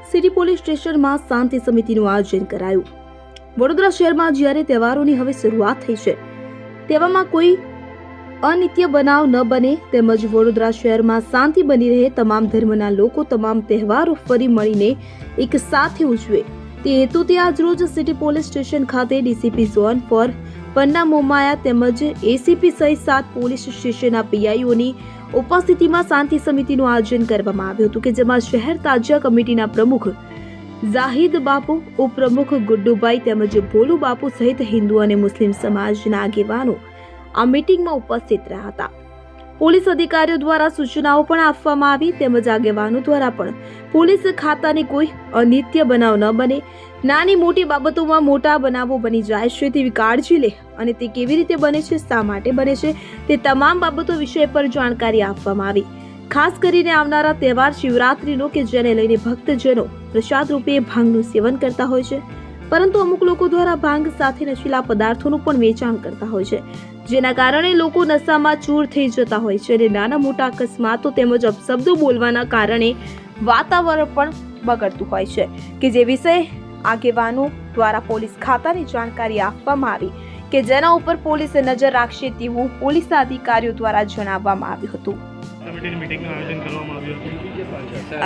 City police સ્ટેશનમાં શાંતિ સમિતિનું આયોજન કરાયું। વડોદરા શહેરમાં જ્યારે તહેવારોની હવે શરૂઆત થઈ છે, તેવામાં કોઈ અનિત્ય બનાવ ન બને તેમજ વડોદરા શહેરમાં શાંતિ બની રહે, તમામ ધર્મના લોકો તમામ તહેવારો ફરી મળીને એક સાથે ઉજવે તે હેતુથી આજરોજ સિટી પોલીસ સ્ટેશન ખાતે ડીસીપી ઝોન 4 પન્ના મોમાયા તેમજ એસીપી સહિત 7 પોલીસ સ્ટેશનના પીઆઈઓની ઉપસ્થિતિમાં શાંતિ સમિતિનું આયોજન કરવામાં આવ્યું હતું કે જેમાં શહેર તાજિયા કમિટીના પ્રમુખ જાહિદ બાપુ, ઉપપ્રમુખ ગુડ્ડુભાઈ તેમજ ભોલુ બાપુ સહિત હિન્દુ અને મુસ્લિમ સમાજના આગેવાનો આ મીટિંગમાં ઉપસ્થિત રહ્યા હતા। પોલીસ અધિકારીઓ દ્વારા સૂચનાઓ પણ આપવામાં આવી તેમજ આગેવાનો દ્વારા પણ પોલીસ ખાતાને કોઈ અનિત્ય બનાવ ન બને, નાની મોટી બાબતોમાં મોટા બનાવો બની જાય છે તેવી કાળજી લે અને તે કેવી રીતે બને છે, શા માટે બને છે તે તમામ બાબતો વિષય પર જાણકારી આપવામાં આવી। ખાસ કરીને આવનારા તહેવાર શિવરાત્રીનો કે જેને લઈને ભક્તજનો પ્રસાદ રૂપે ભાંગનું સેવન કરતા હોય છે, પરંતુ અમુક લોકો દ્વારા ભાંગ સાથે નશીલા પદાર્થોનું પણ વેચાણ કરતા હોય છે, જેના કારણે લોકો નશામાં ચૂર થઈ જતા હોય છે અને નાના મોટા અકસ્માતો તેમજ અપશબ્દો બોલવાના કારણે વાતાવરણ પણ બગડતું હોય છે કે જે વિષય આગેવાનો દ્વારા પોલીસ ખાતાની જાણકારી આપવામાં આવી કે જેના ઉપર પોલીસે નજર રાખશે તેવું પોલીસ અધિકારીઓ દ્વારા જણાવવામાં આવ્યું હતું।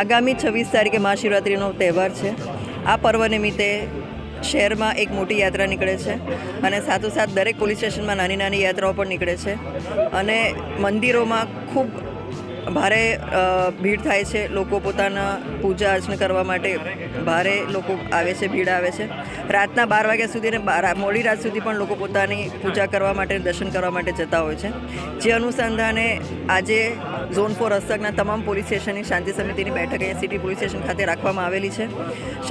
આગામી 26 તારીખે મહાશિવરાત્રિનો તહેવાર છે। આ પર્વ નિમિત્તે શહેરમાં એક મોટી યાત્રા નીકળે છે અને સાથોસાથ દરેક પોલીસ સ્ટેશનમાં નાની નાની યાત્રાઓ પણ નીકળે છે અને મંદિરોમાં ખૂબ ભારે ભીડ થાય છે। લોકો પોતાના પૂજા અર્ચના કરવા માટે ભારે લોકો આવે છે, ભીડ આવે છે। રાતના 12 વાગ્યા સુધી ને મોડી રાત સુધી પણ લોકો પોતાની પૂજા કરવા માટે, દર્શન કરવા માટે જતા હોય છે। જે અનુસંધાને આજે ઝોન 4 હસ્તકના તમામ પોલીસ સ્ટેશનની શાંતિ સમિતિની બેઠક અહીંયા સિટી પોલીસ સ્ટેશન ખાતે રાખવામાં આવેલી છે।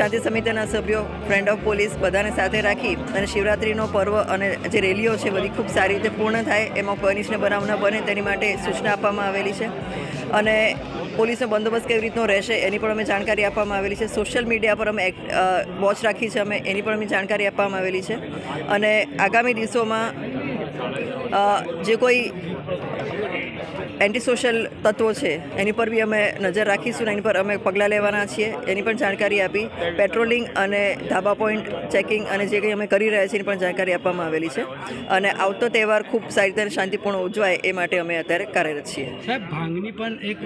શાંતિ સમિતિના સભ્યો, ફ્રેન્ડ ઓફ પોલીસ બધાને સાથે રાખી અને શિવરાત્રિનો પર્વ અને જે રેલીઓ છે બધી ખૂબ સારી રીતે પૂર્ણ થાય, એમાં કોઈ અનિષ્ટ બનાવ ન બને તેની માટે સૂચના આપવામાં આવેલી છે અને પોલીસનો બંદોબસ્ત કેવી રીતનો રહેશે એની પણ અમે જાણકારી આપવામાં આવેલી છે। સોશિયલ મીડિયા પર અમે વોચ રાખી છે, અમે એની પણ અમે જાણકારી આપવામાં આવેલી છે અને આગામી દિવસોમાં જે કોઈ એન્ટી સોશિયલ તત્વો છે એની પર બી અમે નજર રાખીશું, એની પર અમે પગલાં લેવાના છીએ, એની પણ જાણકારી આપી। પેટ્રોલિંગ અને ધાબા પોઈન્ટ ચેકિંગ અને જે કંઈ અમે કરી રહ્યા છીએ એની પણ જાણકારી આપવામાં આવેલી છે અને આવતો તહેવાર ખૂબ સારી રીતે શાંતિપૂર્ણ ઉજવાય એ માટે અમે અત્યારે કાર્યરત છીએ। સાહેબ, ભાંગની પણ એક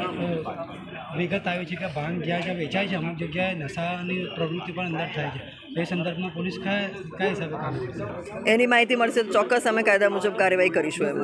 વિગત આવી છે કે ભાંગ જ્યાં જ્યાં વેચાય છે અમુક જગ્યાએ નશાની પ્રવૃત્તિ પણ અંદર થાય છે, એ સંદર્ભમાં પોલીસ કયા હિસાબે કામ કરશે? એની માહિતી મળશે તો ચોક્કસ અમે કાયદા મુજબ કાર્યવાહી કરીશું એમાં।